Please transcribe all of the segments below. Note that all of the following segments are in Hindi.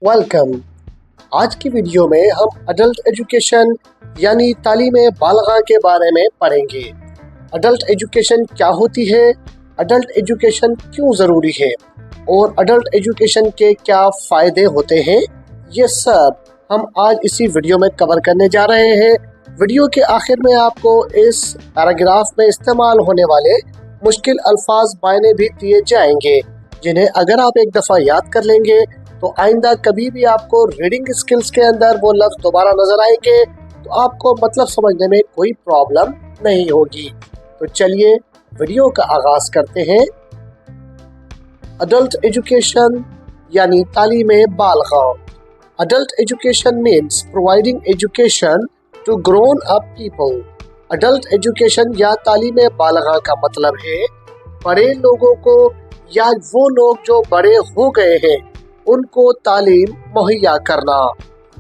वेलकम। आज की वीडियो में हम अडल्ट एजुकेशन यानी तालीम बालगा के बारे में पढ़ेंगे। अडल्ट एजुकेशन क्या होती है, अडल्ट एजुकेशन क्यों ज़रूरी है और अडल्ट एजुकेशन के क्या फ़ायदे होते हैं, ये सब हम आज इसी वीडियो में कवर करने जा रहे हैं। वीडियो के आखिर में आपको इस पैराग्राफ में इस्तेमाल होने वाले मुश्किल अल्फाज मायने भी दिए जाएंगे, जिन्हें अगर आप एक दफ़ा याद कर लेंगे तो आइंदा कभी भी आपको रीडिंग स्किल्स के अंदर वो लफ्ज़ दोबारा नजर आएंगे तो आपको मतलब समझने में कोई प्रॉब्लम नहीं होगी। तो चलिए वीडियो का आगाज करते हैं। अडल्ट एजुकेशन यानी तालीम बालगा। Adult education means providing education to grown up people. Adult education या तालीम बालगा का मतलब है बड़े लोगों को या वो लोग जो बड़े हो गए हैं उनको तालीम मुहैया करना।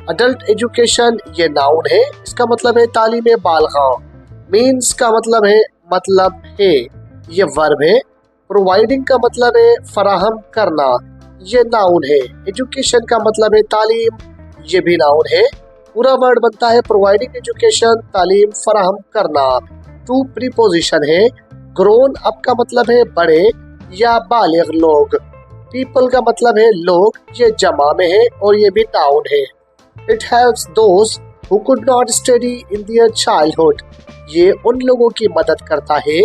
अडल्ट एजुकेशन ये नाउन है, इसका मतलब है तालीम बालगा। मीन्स का मतलब है, ये वर्ब है। प्रोवाइडिंग का मतलब है फराहम करना, ये नाउन है। एजुकेशन का मतलब है तालीम, ये भी नाउन है। पूरा वर्ड बनता है प्रोवाइडिंग एजुकेशन, तालीम फराहम करना। टू प्रीपोजिशन है। ग्रोन अप का मतलब है बड़े या बालिग लोग। पीपल का मतलब है लोग, ये जमा में है और ये भी नाउन है। It helps those who could not study in their childhood. ये उन लोगों की मदद करता है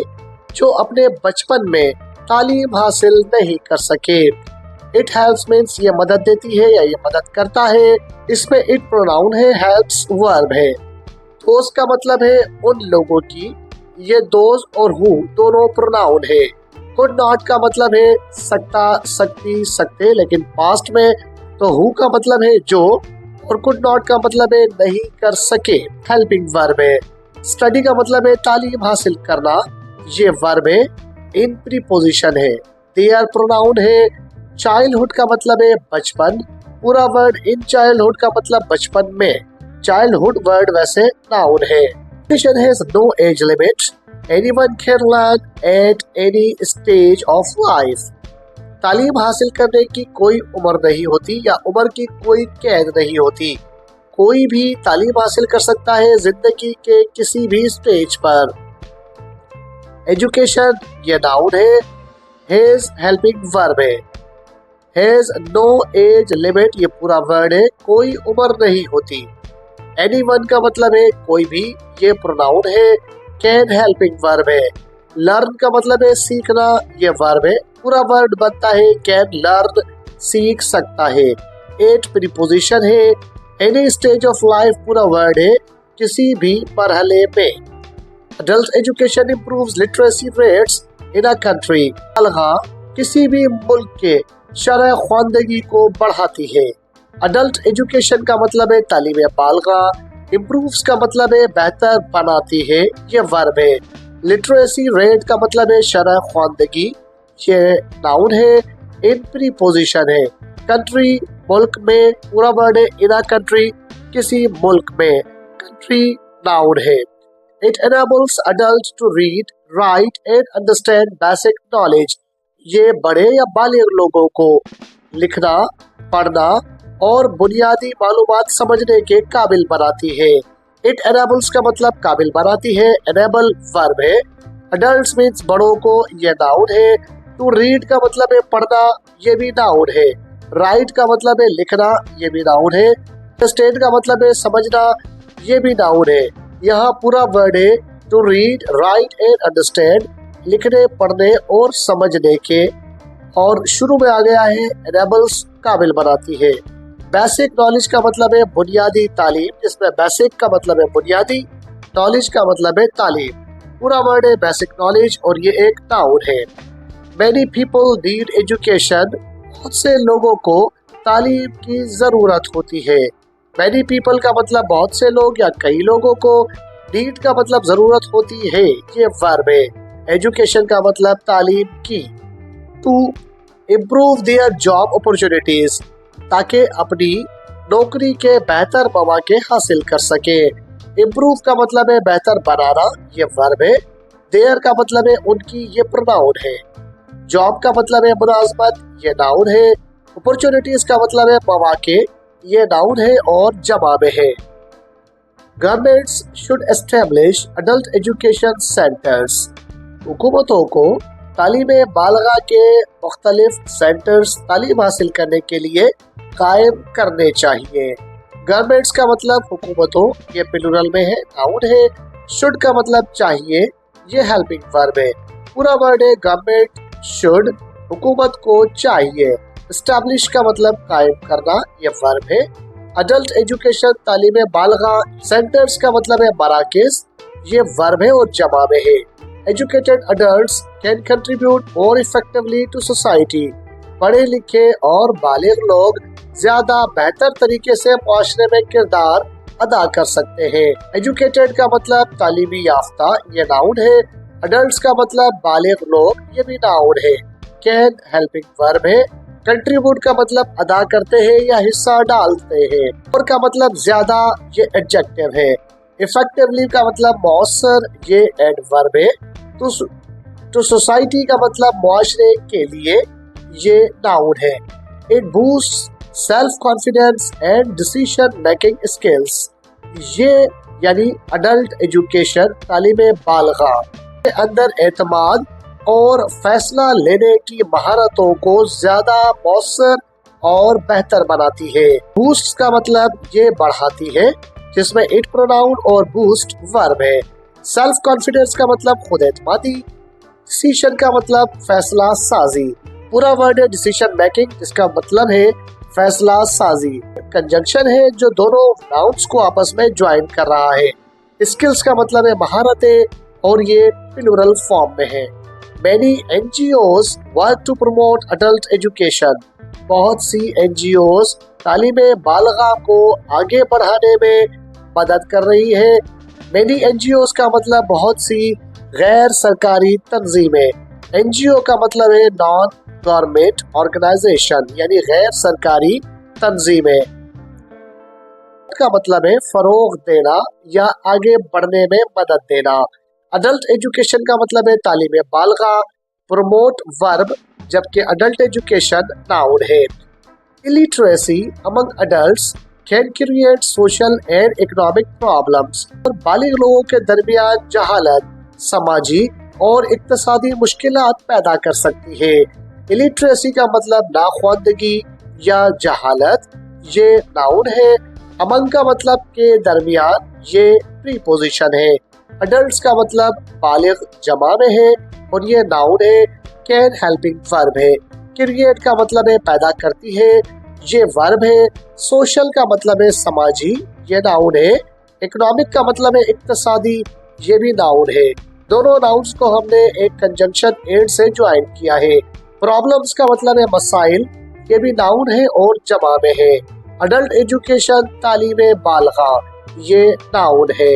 जो अपने बचपन में तालीम हासिल नहीं कर सके। इट हेल्प्स मीन्स ये मदद देती है या ये मदद करता है। इसमें इट प्रोनाउन है, हेल्प्स वर्ब है। दोज का मतलब है उन लोगों की, ये दोज और हु दोनों प्रोनाउन है। कुड नॉट का मतलब है सकता, सकती, सकते, लेकिन पास्ट में। तो हु का मतलब है जो और कुड नॉट का मतलब है नहीं कर सके, हेल्पिंग वर्ब है। स्टडी का मतलब है तालीम हासिल करना, ये वर्ब है। इन प्रीपोजिशन है। देयर प्रोनाउन है। चाइल्डहुड का मतलब है बचपन। पूरा वर्ड इन चाइल्डहुड का मतलब बचपन में। चाइल्डहुड वर्ड वैसे नाउन है। Education has no age limit. Anyone can learn at any stage of life. तालीम हासिल करने की कोई उम्र नहीं होती या उम्र की कोई कैद नहीं होती। कोई भी तालीम हासिल कर सकता है जिंदगी के किसी भी स्टेज पर। एजुकेशन ये नाउन है। हैज हेल्पिंग वर्ब है। हैज नो एज लिमिट ये पूरा वर्ड है, कोई उम्र नहीं होती। एनीवन का मतलब है कोई भी, ये प्रोनाउन है। कैन हेल्पिंग वर्ब है। लर्न का मतलब है सीखना, ये वर्ब है। पूरा वर्ड बनता है कैन लर्न, सीख सकता है। एट प्रीपोजिशन है। एनी स्टेज ऑफ लाइफ पूरा वर्ड है, किसी भी मरहले में। Adult education improves literacy rates in a country. बालगा किसी भी मुल्क के शरह ख्वानदगी को बढ़ाती है। अडल्ट एजुकेशन का मतलब है तालीम बालगा। इम्प्रूव्स का मतलब है बेहतर बनाती है, ये वर्ब है। लिटरेसी रेट का मतलब है शरह ख्वानदगी, ये नाउन है। इन प्रीपोजिशन है। कंट्री मुल्क में, पूरा वर्ड है इन अ कंट्री, किसी मुल्क में। कंट्री नाउन है। It enables adult to read, write and understand basic knowledge. ये बड़े या बालिग लोगों को लिखना, पढ़ना और बुनियादी मालूमात समझने के काबिल बनाती है। इट एनेबल्स का मतलब काबिल बनाती है। एनेबल वर्ब है। अडल्ट्स मीन्स बड़ों को, ये नाउन है। टू रीड का मतलब है पढ़ना, ये भी नाउन है। राइट का मतलब है लिखना, ये भी नाउन है। अंडरस्टैंड का मतलब है समझना, ये भी नाउन है। यहाँ पूरा वर्ड है to read, write and understand, लिखने, पढ़ने और समझने के। और शुरू में आ गया है एनेबल्स, काबिल बनाती है। बेसिक नॉलेज का मतलब है बुनियादी तालीम, जिसमें बेसिक का मतलब है बुनियादी, नॉलेज का मतलब है तालीम। पूरा वर्ड है बेसिक नॉलेज और ये एक नाउन है। Many people need education. बहुत से लोगों को तालीम की जरूरत होती है। मैनी पीपल का मतलब बहुत से लोग या कई लोगों को। नीड का मतलब जरूरत होती है, ये वर्ब है। एजुकेशन का मतलब तालीम की। To improve their job opportunities, ताकि अपनी नौकरी के बेहतर मौके हासिल कर सके। इम्प्रूव का मतलब है बेहतर बनाना, ये वर्ब है। देयर का मतलब है उनकी, ये प्रोनाउन है। जॉब का मतलब है मुलाजमत, ये नाउन है। अपॉर्चुनिटीज का मतलब है मौके, ये नाउन है और जमा में है। Governments should establish adult education centres. हुकूमतों को तालीम बालगा के मुख्तलिफ सेंटर्स तालीम हासिल करने के लिए कायम करने चाहिए। गवर्नमेंट्स का मतलब हुकूमतों, ये प्लूरल में है, नाउन है। शुड का मतलब चाहिए, ये हेल्पिंग वर्ब है। पूरा वर्ड है गवर्नमेंट शुड, हुकूमत को चाहिए। एस्टैब्लिश का मतलब कायम करना, ये वर्ब है। अडल्ट एजुकेशन तालीम बालगा, सेंटर्स का मतलब है मराकज, ये वर्ब है और जमा में है। Educated adults can contribute more effectively to society. पढ़े लिखे और बालिग लोग ज्यादा बेहतर तरीके से मुआशरे में किरदार अदा कर सकते हैं। एजुकेटेड का मतलब तालीमी याफ्ता, ये नाउन है। अडल्ट्स का मतलब बालिग लोग, ये भी नाउन है। कैन हेल्पिंग वर्ब है। कंट्रीब्यूट का मतलब अदा करते हैं या हिस्सा डालते हैं। और का मतलब ज्यादा, ये एडजेक्टिव है। इफेक्टिवली का मतलब मौसर, ये एडवर्ब है। तो सोसाइटी का मतलब मुआशरे के लिए, ये नाउन है। It boost self confidence and decision making skills, ये यानी अडल्ट एजुकेशन तालीम बालगा के अंदर एतमाद और फैसला लेने की महारतों को ज्यादा मौसर और बेहतर बनाती है। बूस्ट का मतलब ये बढ़ाती है, जिसमें इट प्रोनाउन और बूस्ट वर्ब है। सेल्फ कॉन्फिडेंस का मतलब खुद एतमादी। डिसीजन का मतलब फैसला साजी। पूरा वर्ड है डिसीजन मेकिंग, जिसका मतलब है फैसला साजी। कंजंक्शन है जो दोनों नाउन्स को आपस में ज्वाइन कर रहा है। स्किल्स का मतलब है महारतें और ये प्लूरल फॉर्म में है। Many NGOs work to promote adult education. बहुत सी NGOs तालीम बालगा को आगे बढ़ाने में मदद कर रही है। Many NGOs का मतलब बहुत सी गैर सरकारी तंजीमें। NGO का मतलब है नॉन गवर्नमेंट ऑर्गेनाइजेशन, यानी गैर सरकारी तंजीमें। का मतलब है फरोग देना या आगे बढ़ने में मदद देना। अडल्ट एजुकेशन का मतलब है तालीम बालगा, प्रमोट वर्ब, जबकि अडल्ट एजुकेशन नाउन है। Illiteracy among adults can create social and economic problems. और बालिग लोगों के दरमियान जहालत समाजी और इक्तिसादी मुश्किलात पैदा कर सकती है। इलिटरेसी का मतलब नाख्वानदगी या जहालत, ये नाउन है। अमंग का मतलब के दरमियान, ये प्रीपोजिशन है। अडल्ट्स का मतलब बालिग जमा में है और ये नाउन है। कैन हेल्पिंग वर्ब है। क्रिएट का मतलब है पैदा करती है, ये वर्ब है। सोशल का मतलब है समाजी, ये नाउन है। इकोनॉमिक का मतलब है इक्तिसादी, ये भी नाउन है। दोनों नाउन्स को हमने एक कंजंक्शन एड से ज्वाइन किया है। प्रॉब्लम्स का मतलब है मसाइल, ये भी नाउन है और जमा में है। अडल्ट एजुकेशन तालीम बालगा, ये नाउन है।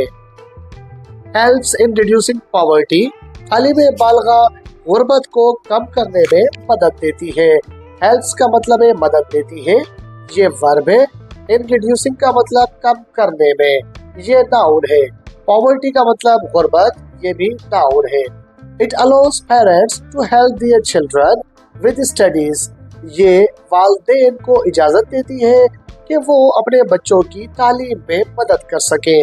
हेल्प्स इन रिड्यूसिंग पॉवर्टी, तालीम बालगा गुर्बत को कम करने में मदद देती है। हेल्प्स का मतलब है मदद देती है, ये वर्ब है। इन रिड्यूसिंग का मतलब कम करने में, ये नाउन है। पॉवर्टी का मतलब गुर्बत, ये भी नाउन है। It allows parents to help their children with studies, ये वालिदैन को इजाजत देती है कि वो अपने बच्चों की तालीम में मदद कर सके।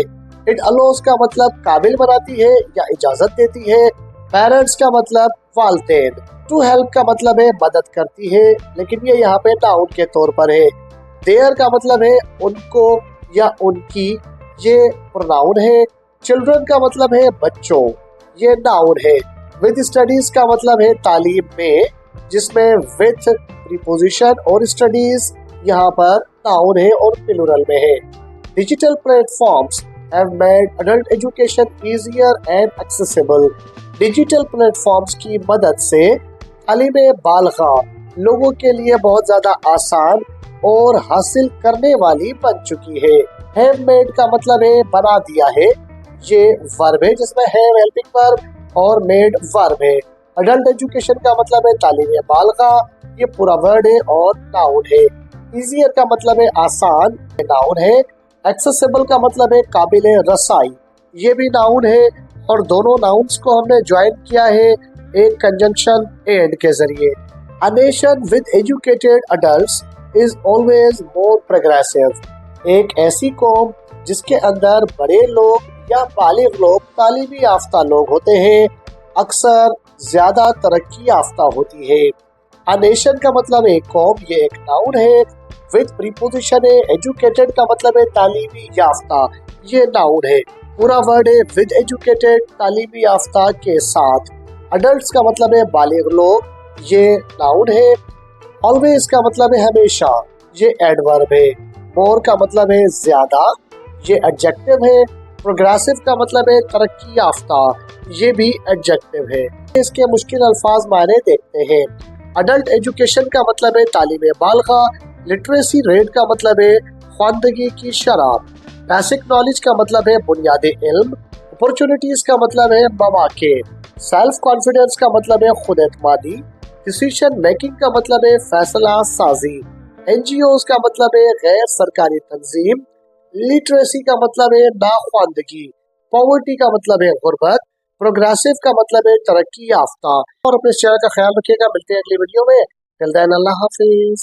इट अलाउज का मतलब काबिल बनाती है या इजाजत देती है। पेरेंट्स का मतलब वालिदैन। टू हेल्प का मतलब है मदद करती है, लेकिन ये यहाँ पे नाउन के तौर पर है। देयर का मतलब है उनको या उनकी, ये प्रोनाउन है। चिल्ड्रन का मतलब है बच्चों, ये नाउन है। विद स्टडीज का मतलब है तालीम में, जिसमें विथ प्रीपोजिशन और स्टडीज यहाँ पर नाउन है और प्लूरल में है। Digital platforms have made adult education easier and accessible. Digital platforms की मदद से तालीम बालगा लोगों के लिए बहुत ज्यादा आसान और हासिल करने वाली बन चुकी है। हैव मेड का मतलब है बना दिया है, ये वर्ब है जिसमें हैव हेल्पिंग वर्ब और मेड वर्ब है। अडल्ट एजुकेशन का मतलब है तालीम बालगा, ये पूरा वर्ड है और नाउन है। इजियर का मतलब है आसान, नाउन है। एक्सेसिबल का मतलब है काबिल रसाई, ये भी नाउन है। और दोनों नाउन्स को हमने ज्वाइन किया है एक कंजंक्शन एंड के जरिए। A nation with educated adults is always more progressive. एक ऐसी कौम जिसके अंदर बड़े लोग या बालिग लोग तालीमी याफ्ता लोग होते हैं अक्सर ज्यादा तरक्की याफ्ता होती है। A nation का मतलब एक कौम, ये एक नाउन है। विद प्रीपोजिशन है। एजुकेटेड का मतलब है तालीमी याफ्ता, ये नाउन है। पूरा वर्ड है विद एजुकेटेड, तालीमी याफ्ता के साथ। अडल्ट्स का मतलब है बालिग लोग, ये नाउन है। ऑलवेज का मतलब है हमेशा, ये एडवर्ब है। मोर का मतलब है ज्यादा, ये एडजेक्टिव है। प्रोग्रेसिव का मतलब है तरक्की याफ्ता, ये भी एडजेक्टिव है। इसके मुश्किल अल्फाज मायने देखते हैं। अडल्ट एजुकेशन का मतलब है तालीम बालगा। लिटरेसी रेट का मतलब है ख्वानदगी की शरह। बेसिक नॉलेज का मतलब है बुनियादी इल्म। अपॉर्चुनिटीज का मतलब है मौके। सेल्फ कॉन्फिडेंस का मतलब है खुद एतमादी। डिसीजन मेकिंग का मतलब है फैसला साजी। एनजीओ का मतलब है गैर सरकारी तंजीम। लिटरेसी का मतलब है नाख्वानदगी। पॉवर्टी का मतलब है गुर्बत। प्रोग्रेसिव का मतलब है तरक्की याफ्ता। और अपने चेहरे का ख्याल रखिएगा। मिलते हैं अगली वीडियो में। टिल देन अल्लाह हाफिज।